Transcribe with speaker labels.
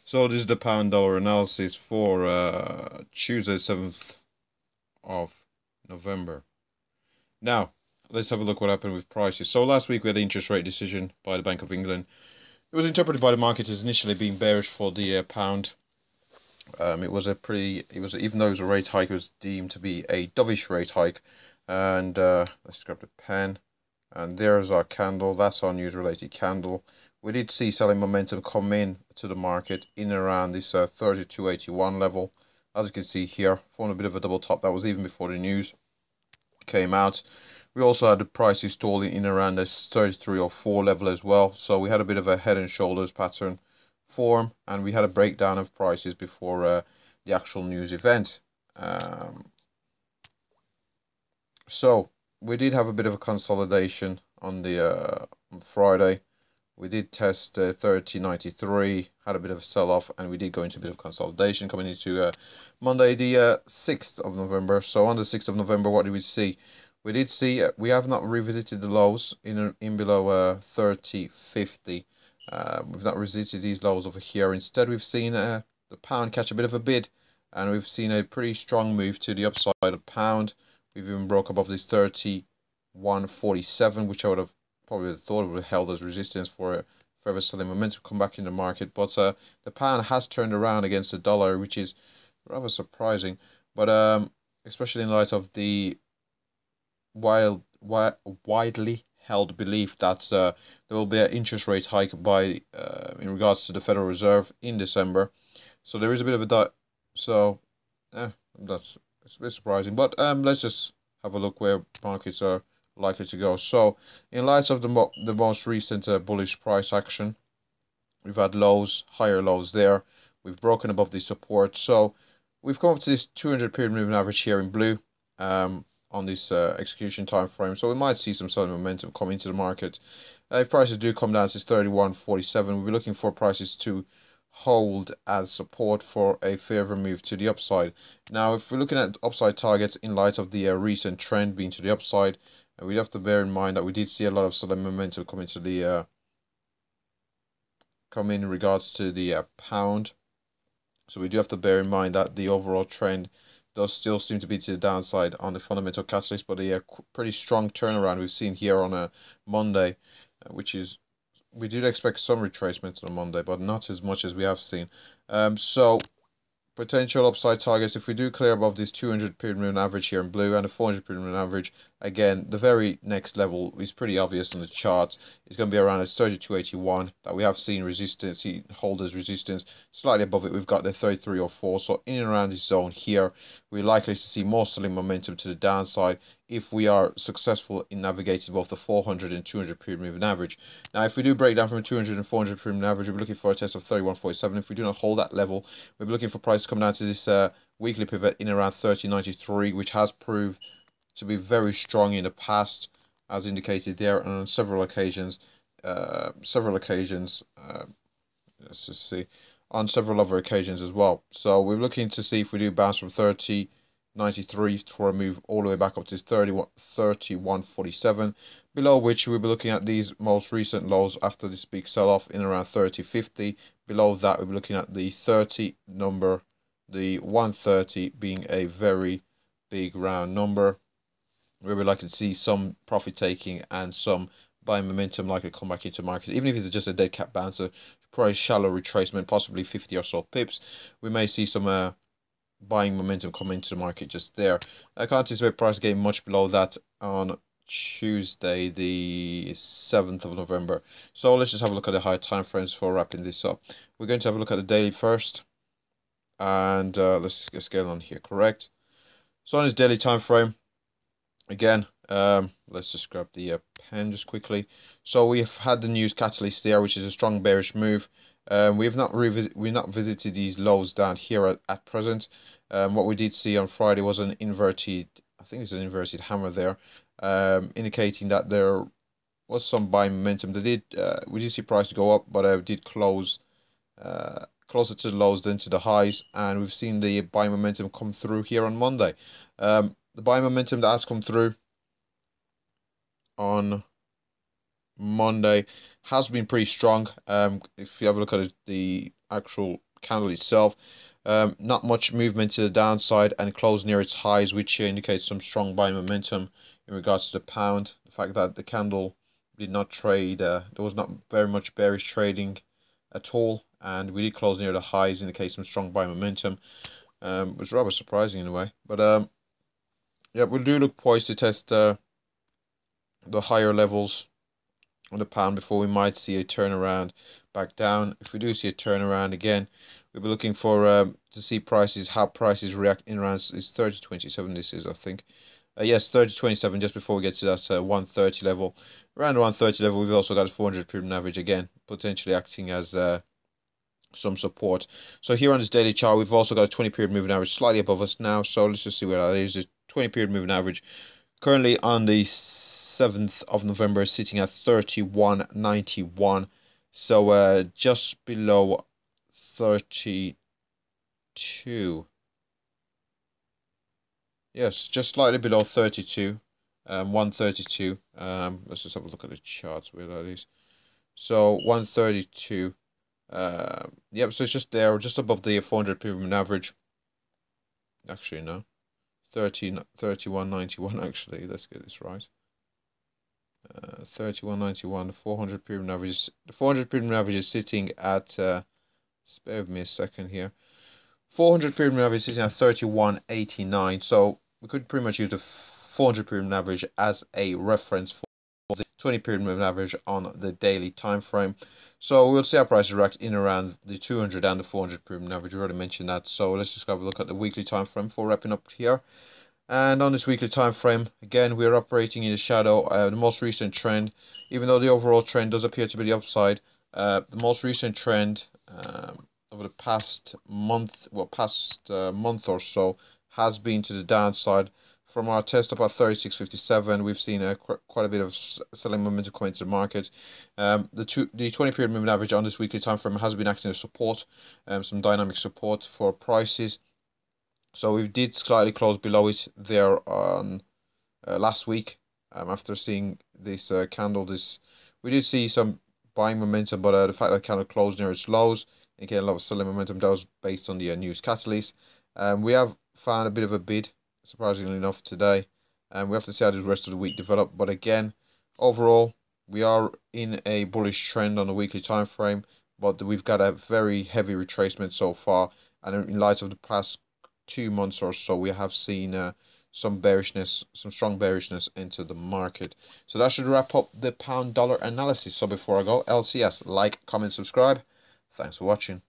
Speaker 1: So this is the pound dollar analysis for Tuesday, 7th of November. Now, let's have a look what happened with prices. So last week we had an interest rate decision by the Bank of England. It was interpreted by the market as initially being bearish for the pound. It was even though it was a rate hike, it was deemed to be a dovish rate hike. And let's grab the pen. And there's our candle. That's our news related candle. We did see selling momentum come in to the market in around this 32.81 level. As you can see here, formed a bit of a double top. That was even before the news came out. We also had the prices stalling in around this 33.04 level as well. So we had a bit of a head and shoulders pattern form, and we had a breakdown of prices before the actual news event. So we did have a bit of a consolidation on the on Friday. We did test 30.93, had a bit of a sell-off, and we did go into a bit of consolidation coming into Monday, the 6th of November. So on the 6th of November, what did we see? We did see we have not revisited the lows in below 30.50. We've not revisited these lows over here. Instead, we've seen the pound catch a bit of a bid, and we've seen a pretty strong move to the upside of pound. We've even broke above this 31.47, which I would have probably thought it would have held as resistance for further selling momentum come back in the market. But the pound has turned around against the dollar, which is rather surprising. But especially in light of the widely held belief that there will be an interest rate hike by in regards to the Federal Reserve in December. So there is a bit of a that's it's a bit surprising. But let's just have a look where markets are likely to go. So in light of the most recent bullish price action, we've had higher lows there. We've broken above the support. So we've come up to this 200 period moving average here in blue on this execution time frame. So we might see some selling momentum come into the market. If prices do come down to 31.47, we'll be looking for prices to hold as support for a further move to the upside. Now, if we're looking at upside targets in light of the recent trend being to the upside, we have to bear in mind that we did see a lot of selling momentum come into the come in regards to the pound. So we do have to bear in mind that the overall trend does still seem to be to the downside on the fundamental catalyst, but a pretty strong turnaround we've seen here on a Monday, which is, we did expect some retracements on Monday, but not as much as we have seen. So potential upside targets, if we do clear above this 200 period moving average here in blue and the 400 period moving average, again, the very next level is pretty obvious on the charts. It's going to be around a 32.81 that we have seen resistance, holders resistance. Slightly above it, we've got the 33.04. So in and around this zone here, we're likely to see more selling momentum to the downside if we are successful in navigating both the 400 and 200 period moving average. Now, if we do break down from 200 and 400 period moving average, we're looking for a test of 31.47. If we do not hold that level, we'll be looking for prices come down to this weekly pivot in around 30.93, which has proved to be very strong in the past, as indicated there, and on several occasions. Let's just see, on several other occasions as well. So we're looking to see if we do bounce from 30.93 for a move all the way back up to 31.47, below which we'll be looking at these most recent lows after this big sell-off in around 30.50. Below that, we'll be looking at the 30 number, the 130 being a very big round number, where we're likely to see some profit taking and some buying momentum likely to come back into market. Even if it's just a dead cat bouncer, probably shallow retracement, possibly 50 or so pips, we may see some buying momentum come into the market just there. I can't anticipate price getting much below that on Tuesday, the 7th of November. So let's just have a look at the higher time frames for wrapping this up. We're going to have a look at the daily first, and let's get scale on here, correct. So on this daily time frame, again, let's just grab the pen just quickly. So we've had the news catalyst there, which is a strong bearish move. We've not visited these lows down here at present. What we did see on Friday was an inverted, I think it's an inverted hammer there, indicating that there was some buying momentum. We did see price go up, but it did close closer to the lows than to the highs, and we've seen the buying momentum come through here on Monday. The buying momentum that has come through on Monday has been pretty strong. If you have a look at the actual candle itself. Not much movement to the downside and closed near its highs, which indicates some strong buying momentum in regards to the pound. The fact that the candle did not trade, there was not very much bearish trading at all, and we did close near the highs, indicates some strong buying momentum. Was rather surprising in a way, but yeah, we do look poised to test the higher levels on the pound before we might see a turnaround back down. If we do see a turnaround again, we'll be looking for to see prices, how prices react in around is 30.27. This is, I think, yes, 30.27. Just before we get to that 130 level, around the 130 level, we've also got a 400 period average again, potentially acting as some support. So here on this daily chart, we've also got a 20 period moving average slightly above us now. So let's just see where that is. The 20 period moving average currently on the 7th of November, sitting at 31.91. So just below 32. Yes, just slightly below 32. 132. Let's just have a look at the charts where that is. So 132. Yep, so it's just there, just above the 400 period average. Actually, no. 31.91 actually. Let's get this right. 31.91. The 400 period average. The 400 period average is sitting at. Spare with me a second here. 400 period average is sitting at 31.89. So we could pretty much use the 400 period average as a reference for the 20 period moving average on the daily time frame. So we'll see how prices react in around the 200 and the 400 period average. We already mentioned that. So let's just have a look at the weekly time frame for wrapping up here. And on this weekly time frame, again, we are operating in the shadow. The most recent trend, even though the overall trend does appear to be the upside, the most recent trend over the past month, month or so, has been to the downside. From our test up at 36.57, we've seen quite a bit of selling momentum coming into the market. The 20 period moving average on this weekly time frame has been acting as support, some dynamic support for prices. So we did slightly close below it there on last week. After seeing this candle, we did see some buying momentum, but the fact that the candle closed near its lows, again, a lot of selling momentum, that was based on the news catalyst. We have found a bit of a bid, surprisingly enough, today, and we have to see how the rest of the week develop. But again, overall, we are in a bullish trend on the weekly time frame, but we've got a very heavy retracement so far, and in light of the past 2 months or so, we have seen some bearishness, some strong bearishness into the market. So that should wrap up the pound dollar analysis. So before I go, LCS, like, comment, subscribe. Thanks for watching.